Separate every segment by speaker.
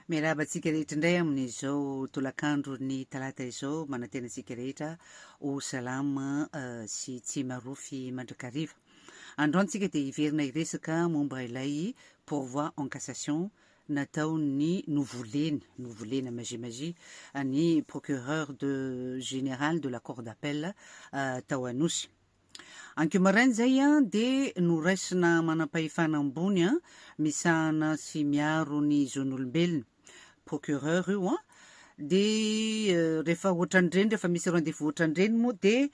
Speaker 1: Miarahaba antsika rehetra indray amin'izao tolakandro ny talata izao manantena antsika rehetra ho salama sy tsy marofy mandrakariva. Androany tsika dia hiverina hiresaka momba ilay pourvoi en cassation nataony novolena magie ny procureur général de la cour d'appel tao Anosy. Ankiomarainy zay dia noraisina manam-pahefana ambony misahana sy miaro ny zon'olombelona procureur io dia rehefa ohatran'ireny rehefa misy rendez-vous ohatran'ireny moa dia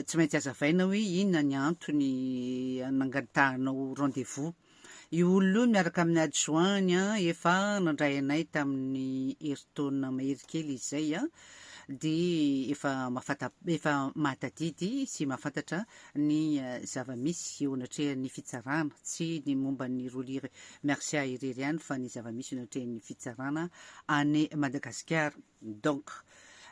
Speaker 1: tsy maintsy azavaina hoe inona ny antony nangatanao rendez-vous. Io olona io miaraka amin'ny adjoint efa nandray anay tamin'ny herintaona mahery kely izy zay dia efa mahatadidy sy mahafantatra ny zava-misy eo anatrehan'ny fitsarana, tsy ny momba ny rolir Mercia irery ihany fa ny zava-misy eo anatrehan'ny fitsarana any Madagasikara. Donc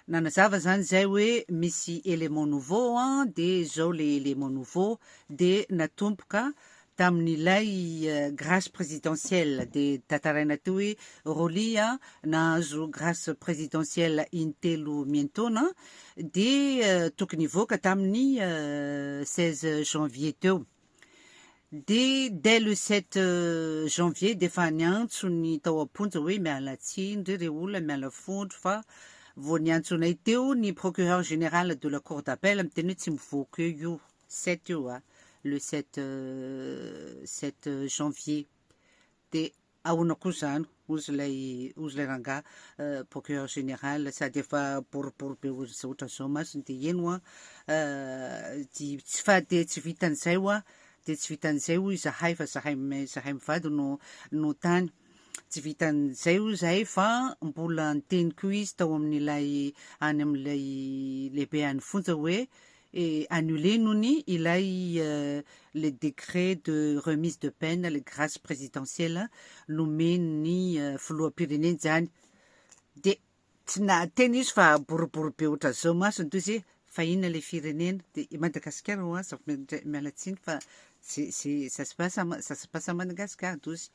Speaker 1: nanazava zany zay hoe misy élément nouveau dia zao le élément nouveau dia natomboka tamin'ilay grâce présidentielle dia tantaraina teo hoe Rolia nahazo grâce présidentielle intelo miantaona dia tokony hivoaka tamin'ny 16 janvier teo. Dia dès le 7 janvier dia efa niantso ny tao am-ponja hoe miala tsiny ireo olona miala fondro fa vao niantsonay teo ny procureur général de la cour d'appel miteny hoe tsy mivoaka io 7 io le 7 janvier dia ahoana koa zany ozy ilay rangahy procureur général sady efa boribory be ohatran'izao masiny dia eno tsy vitan'izay dia tsy vitan'izay hoy zahay fa zahay mivady no tany tsy vitan'izay hoy zahay fa mbola niteniko izy tao amin'ilay any amin'ilay lehibe any fonja hoe annulé nony ilay le décret de remise de peine le grâce présidentielle nomeny filoham-pireneny zany dia tsy nateny izy fa boribory be ohatran'izao masiny toy izy fa inona le firenena dia Madagasikara aza miala tsiny fa ça se passe à Madagascar tozy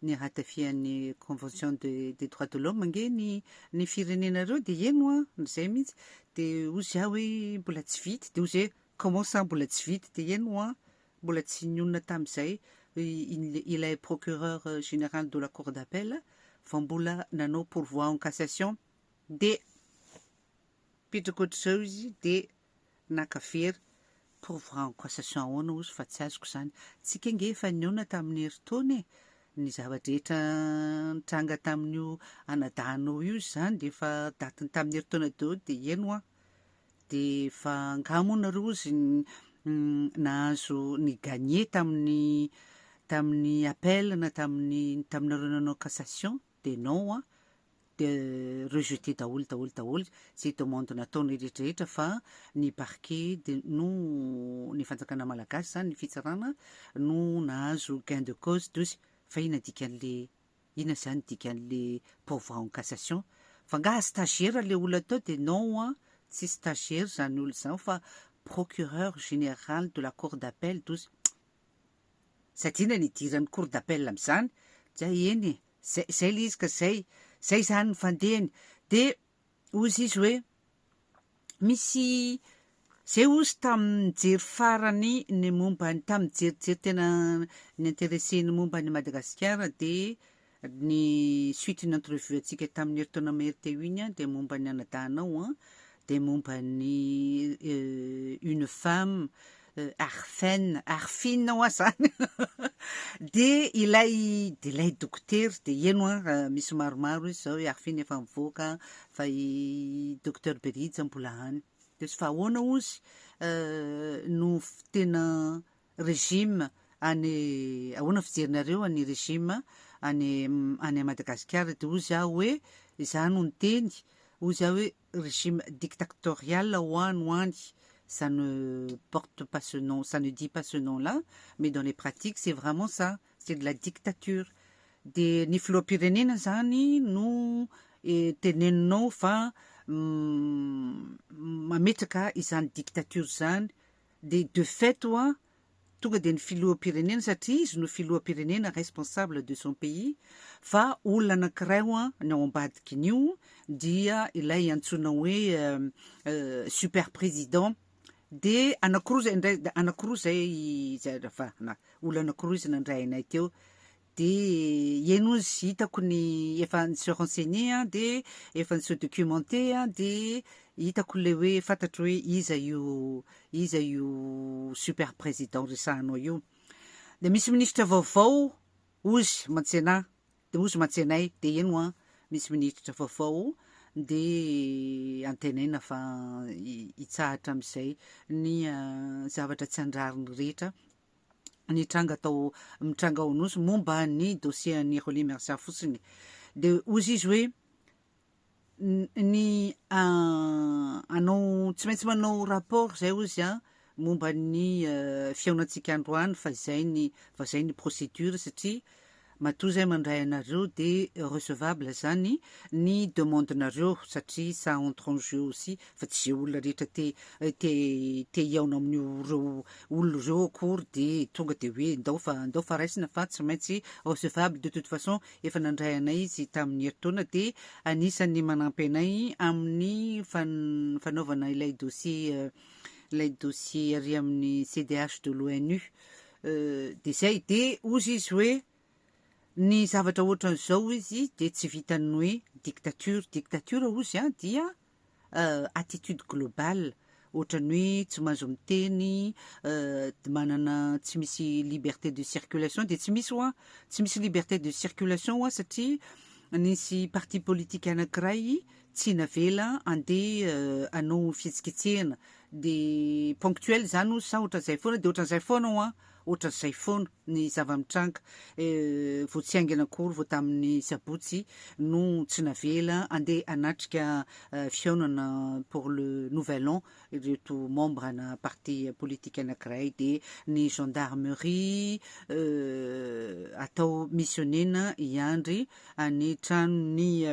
Speaker 1: ny ratifian'ny convention des droits de l'homme nge ny firenenareo dia eno zay mihitsy dia ozy hoe mbola tsy vity dia ozy hoe comment ça mbola tsy vity dia eno mbola tsy nionona tamin'izay ilay procureur général de la cour d'appel fa mbola nanao pourvoi en cassation dia pitraka ohatr'izao izy dia nakafery pourvoi en cassation ahoana ozy fa tsy azoko zany tsika nge efa niona tamin'ny herintaona ny zavadrehetra nitranga tamin'io anadanao io zany dia efa datiny tamin'ny herintaona daholo dia eno dia fa angamonareo ozy nahazo ny gagné tamin'ny appel na taminareo nanao cassation dia non dia rejeté daholo zay demande nataony rehetrarehetra fa ny parquet dia no ny fanjakana malagasy zany ny fitsarana no nahazo gain de cause tozy fa inona zany dikan'le pourvoi en cassation fa nga stagiaire le olona tao dia non tsy stagiaire zany olo zany fa procureur général de la cour d'appel tozy satria na nidiran'ny cour d'appel amin'izany zay eny zay le izy ka zay zany ny fandehany dia ozy izy hoe misy zay ozy tamin'ny jery farany ny momba tamin'ny jerijery tena ny intéressé-ny momba ny Madagasikara dia ny suite ny entrevue antsika tamin'ny herintaona mahery teo iny dia momba ny anadanao dia momba ny une femme Arfine zany dia ilay docteur dia eno misy maromaro izy zao hoe Arfine efa mivoaka fa i docteur Berija mbola any dia fa ahoana ozy no tena régime ahoana fijerinareo any régime any Madagasikara dia ozy hoe zany no niteny ozy hoe régime dictatorial hoany ça ne porte pas ce nom, ça ne dit pas ce nom-là, mais dans les pratiques, c'est vraiment ça, c'est de la dictature. Dia ny filoham-pirenena zany no teneninao fa mametraka izany dictature zany dia de fait tonga dia ny filoham-pirenena satria izy no filoham-pirenena responsable de son pays fa olona anankiray ny ao ambadikin'io dia ilay antsoina hoe super président de anankiroa zay olona anankiroa izy nandray anay teo de eno izy hitako ny efa ny se renseigner de efa ny se documenter de hitako le hoe fantatro hoe iza io super président resahanao io de misy ministra vaovao ozy mantsena de ozy mantsenay de eno misy ministra vaovao de antenaina fa hitsahatra am'izay ny zavatra tsy andrariny rehetra ny mitranga ao nosy momba ny dossier ny Roly Mersa fotsiny de ozy izy hoe ny anao tsy maintsy manao rapport zay ozy momba ny fiaonantsika androany fa zay ny procédure satria matoa zay mandray anareo de recevable zany ny demandenareo satria ça entre en jeu aussi fa tsy zay olona rehetra te hiaona amin'io olona reo akory de tonga de hoe ndao fa raisina fa tsy maintsy recevable de toute façon efa nandray anay izy tamin'ny herintaona de anisany manampy anay amin'ny fanaovana ilay dossier ary amin'ny CDH de l'ONU de zay de ozy izy hoe ny zavatra ohatran'izao izy de tsy vitany hoe dictature ozy dia attitude globale ohatrany hoe tsy mahazo miteny manana tsy misy liberté de circulation de tsy misy liberté de circulation satria nisy parti politique anankiray tsy navela andeha anao fihetsiketsehana de ponctuel zany ozy sa ohatran'izay foana de ohatran'izay foana ohatran'izay foana ny zava-mitranga vao tsy aingana akory vao tamin'ny sabotsy no tsy navela andeha anatrika fiaonana pour le nouvel an ireto membre na parti politique anankiray de ny gendarmerie atao missionnena hiandry any trano ny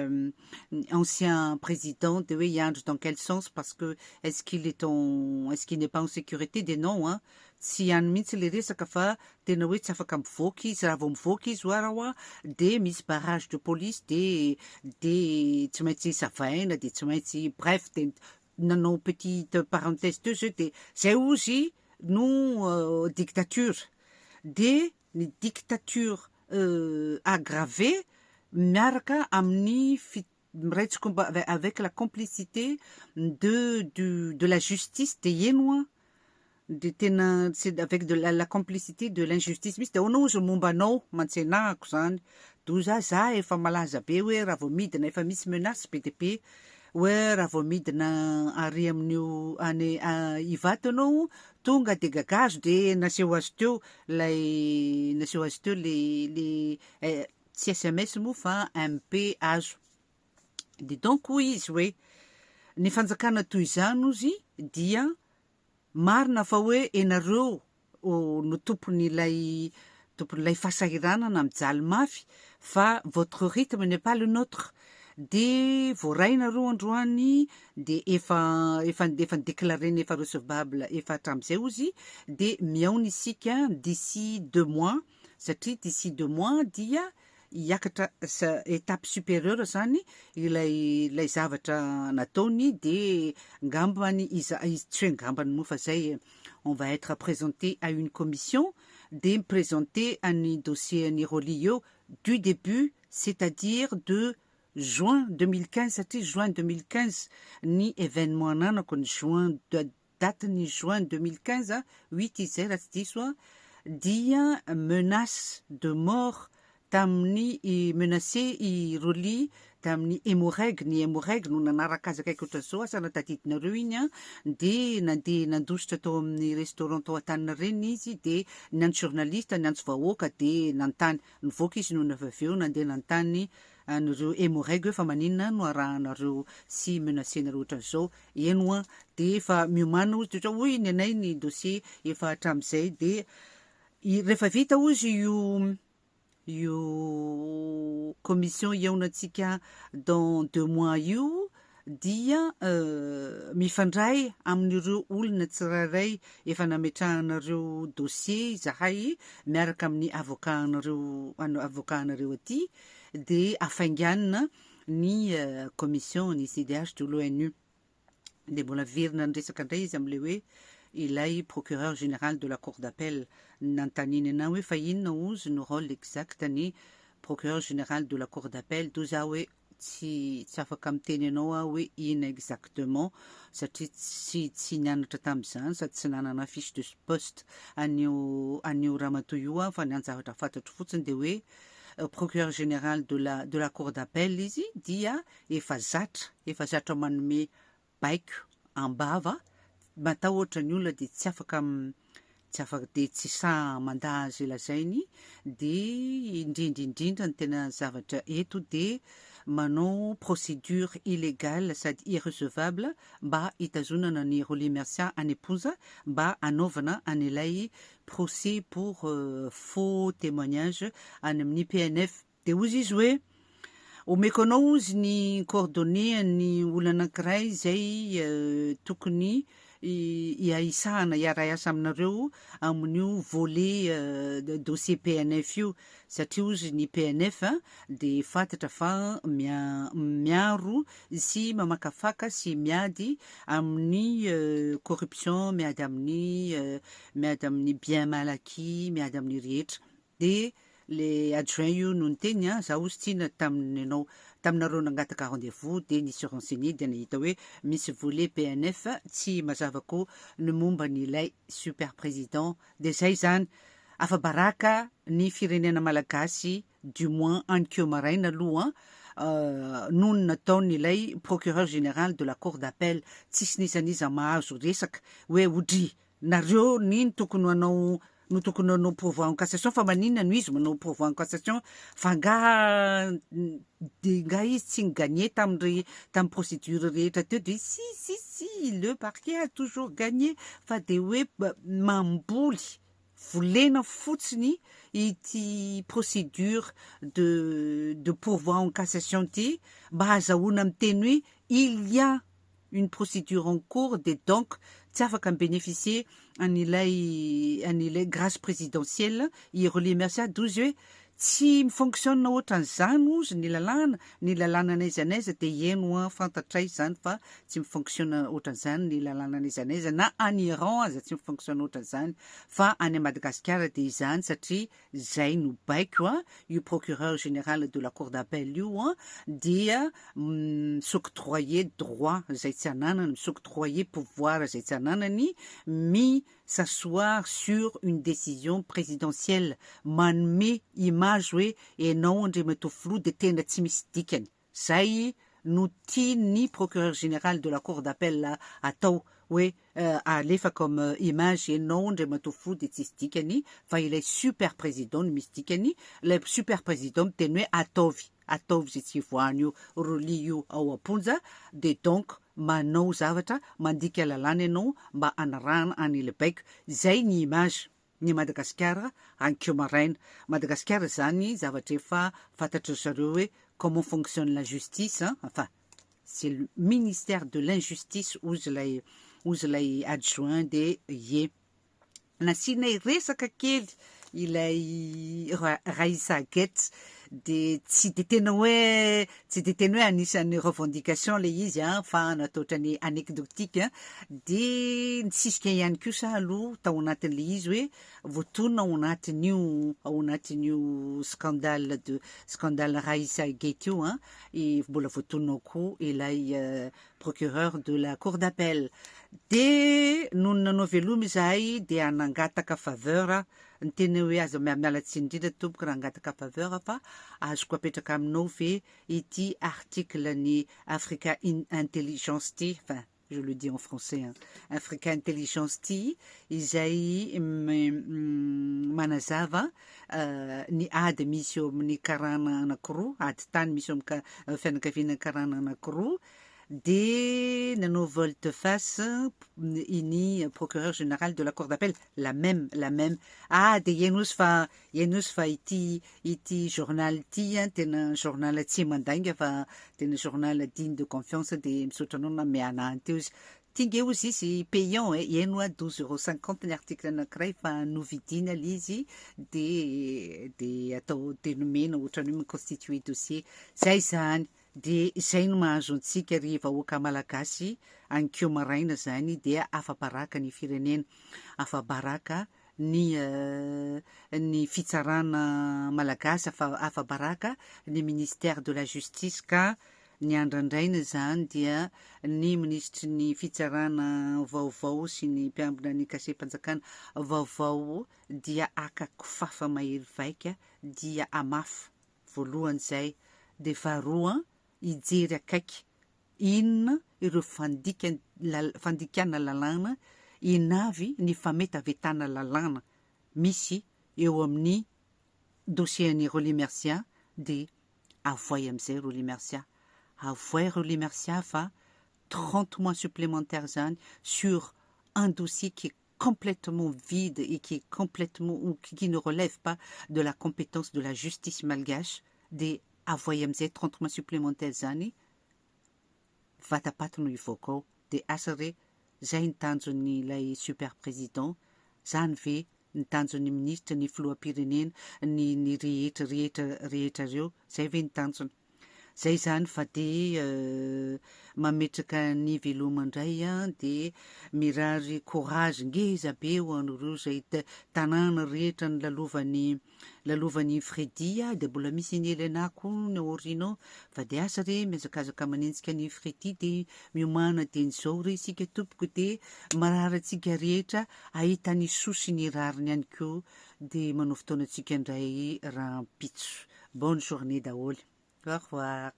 Speaker 1: ancien président de hoe hiandry dans quel sens parce que est-ce qu'il n'est pas en sécurité de non tsy hany mihitsy le resaka fa tena hoe tsy afaka mivoaka izy raha vao mivoaka izy raha de misy barrage de police de tsy maintsy savaina de tsy maintsy bref de nanao petite parenthèse de jeu de zay ozy no dictature de ny dictature aggravée miaraka amin'ny avec la complicité de la justice de eno de tena avec la complicité de l'injustice misy de ao ozy mombanao mantsenahako zany doza za efa malaza be hoe raha vao midina efa misy menace be de be hoe raha vao midina ary amin'io any ivato anao tonga de gagazo de naseho azy teo le tsy SMS moa fa MP azo de donc izy hoe ny fanjakana toy izany ozy dia marina fa hoe enareo no tompon'ilay fahasahiranana mijaly mafy fa votre rythme n'est pas le nôtre de voarainareo androany de efa déclaré efa recevable efa hatram'izay ozy de miaona isika d'ici 2 mois satria d'ici 2 mois dia hiakatra étape supérieure zany ilay zavatra nataony de ngambany izy tsy hoe ngambany moa fa zay on va être présenté à une commission de présenter un dossier ny Roly eo du début c'est-à-dire de juin 2015 satria juin 2015 ny événement ananako ny date ny juin 2015 8 izay raha tsy diso dia menace de mort tamin'ny menacé i Roly tamin'ny hémorrague no nanaraka azy akaiky ohatran'izao asa natadidinareo iny de nandeha nandositra tao amin'ny restaurant tao Antaninarenina izy de niandry journaliste niandry vahoaka de nantany nivoaka izy no navaveo nandeha nantany an'ireo hémorrague fa maninona no arahanareo sy menacé-nareo ohatran'izao eno de efa miomana ozy de oy ny anay ny dossier efa hatram'izay de rehefa vita ozy io commission iaonantsika dans 2 mois io dia mifandray amin'ireo olona tsirairay efa nametrahanareo dossier zahay miaraka amin'ny avocat-nareo aty de afainganina ny commission ny CDH de l'ONU de mbola verina ny resaka indray izy am'le hoe ilay procureur général de la cour d'appel nantaniny ana hoe fa inona ozy no rôle exact ny procureur général de la cour d'appel do za hoe tsy afaka miteny anao hoe ina exactement satria tsy nianatra tam'izany sady tsy nanana fiche de poste anio ramatoa io fa ny anjavatra fantatro fotsiny de hoe procureur général de la cour d'appel izy dia efa zatra manome baiko ambava matao ohatra ny olona de tsy afaka de tsy sa mandazy lazainy de indrindra ny tena zavatra eto de manao procédure illégale sady irrecevable mba hitazonana ny Roly Mercia any Amponja mba anaovana an'ilay procès pour faux témoignage any amin'ny PNF de ozy izy hoe omeko anao ozy ny coordonnées ny olona anankiray zay tokony ihaisahana iara asa aminareo amin'io volet dossier PNF io satria ozy ny PNF de fantatra fa miaro sy mamakafaka sy miady amin'ny corruption miady amin'ny bien malaky miady amin'ny rehetra de le adjoint io no niteny za ozy tiana taminareo nangataka rendez-vous de nisy renseigné de nahita hoe misy volet PNF tsy mazavako ny momba n'ilay super président de zay zany afa-baraka ny firenena malagasy du moins an'Keo Maraina aloha noho ny nataon'ilay procureur général de la cour d'appel tsisy nizaniza mahazo resaka hoe odry nareo niny tokony anao no tokony anao pourvoi en cassation fa maninona no izy manao pourvoi en cassation fa nga izy tsy gagné tamin'ny procédure rehetra teo de si le parquet a toujours gagné fa de hoe mamboly volena fotsiny ity procédure de pourvoi en cassation ty mba azahoana miteny hoe il y a une procédure en cours de donc tsy afaka bénéficier an'ilay grâce présidentielle i Roly Mercia dozy hoe tsy mifonctionne ohatran'izany ozy ny lalàna n'aiza de eno fantatray zany fa tsy mifonctionne ohatran'izany ny lalàna n'aiza na any Iran aza tsy mifonctionne ohatran'izany fa any Madagascar de izany satria zay no baiko io procureur général de la cour d'appel io dia s'octroyer droit zay tsy ananany s'octroyer pouvoir zay tsy ananany s'asseoir sur une décision présidentielle manome image hoe enao andriamatoa filoha de tena tsy misy dikany zay no tiany procureur général de la cour d'appel atao hoe alefa comme image enao andriamatoa filoha de tsisy dikany fa ilay super président no misy dikany ilay super président miteny hoe ataovy zay tsy voany io Roly io ao Amponja de donc manao zavatra mandika lalàna ianao mba anarahana an'ile baiko zay ny image ny Madagascar an'Keo Maraina Madagascar zany zavatra efa fantatry zareo hoe comment fonctionne la justice enfin c'est le ministère de l'injustice ozy lay adjoint de ye nasiana resaka kely ilay Raissa Guetz de tsy de tena hoe anisan'ny revendication le izy fa natao ny anecdotique de nitsisika ihany koa sa aloha tao anatin'le izy hoe voatonona ao anatin'io scandale Raissa Guetz io mbola voatonona koa ilay procureur de la cour d'appel de noho nanao velomy zahay de anangataka faveur ny teny hoe aza mialatsy indrindra tomboka raha angataka faveur fa azoko apetraka aminao ve ity article ny Africa Intelligence ty enfin je le dis en français Africa Intelligence ty izay manazava ny ady misy eo amin'ny karana anankiroa ady tany misy eo amin'ny fianakaviana karana anankiroa dia nanao volte-face iny procureur général de la cour d'appel la même dia iany ozy fa ity journal ity tena journal tsy mandainga fa tena journal digne de confiance dia misaotra anao na miana teo izy tinge ozy izy payant iano a 12,50 € ny article anankiray fa novidina l izy de atao tenomena ohatrany hoe miconstituer dossier zay zany dia izay no mahazo antsika ry vahoaka malagasy ankeo maraina zany dia afabaraka ny firenena afabaraka ny fitsarana malagasy afabaraka ny ministère de la justice ka ny andrandraina zany dia ny ministry ny fitsarana vaovao sy ny mpiambina ny kasem-panjakana vaovao dia akakofafa mahery vaika dia amafy voalohany zay de faharoa ijery akaiky inona ireo fandikana lalàna inavy ny fametavetana lalàna misy eo amin'ny dossier-ny Roly Mercia de avoay am'izay Roly Mercia avoay Roly Mercia fa 30 mois supplémentaires zany sur un dossier qui est complètement vide et qui est complètement ou qui ne relève pas de la compétence de la justice malgache de avoay am'izay 30 mois supplémentaires zany vatapaty no ivoaka ao de asa re zay ny tanjon'ny ilay super président zany ve ny tanjon'ny ministre ny filoham-pirenena ny rehetra reo zay ve ny tanjony zay zany fa de mametraka ny velomandray de mirary courage ngeza be ho an'ireo zay tanàna rehetra ny lalovan'ny Fredy de mbola misy ny Elenako ny aorianao fa de asa re miazakazaka manenjika ny Fredy de miomana teny zao re isika tompoko de marary atsika rehetra ahita ny sosy ny rariny ihany keo de manao fotoana antsika indray rahampitso bonne journée daholy. Au revoir.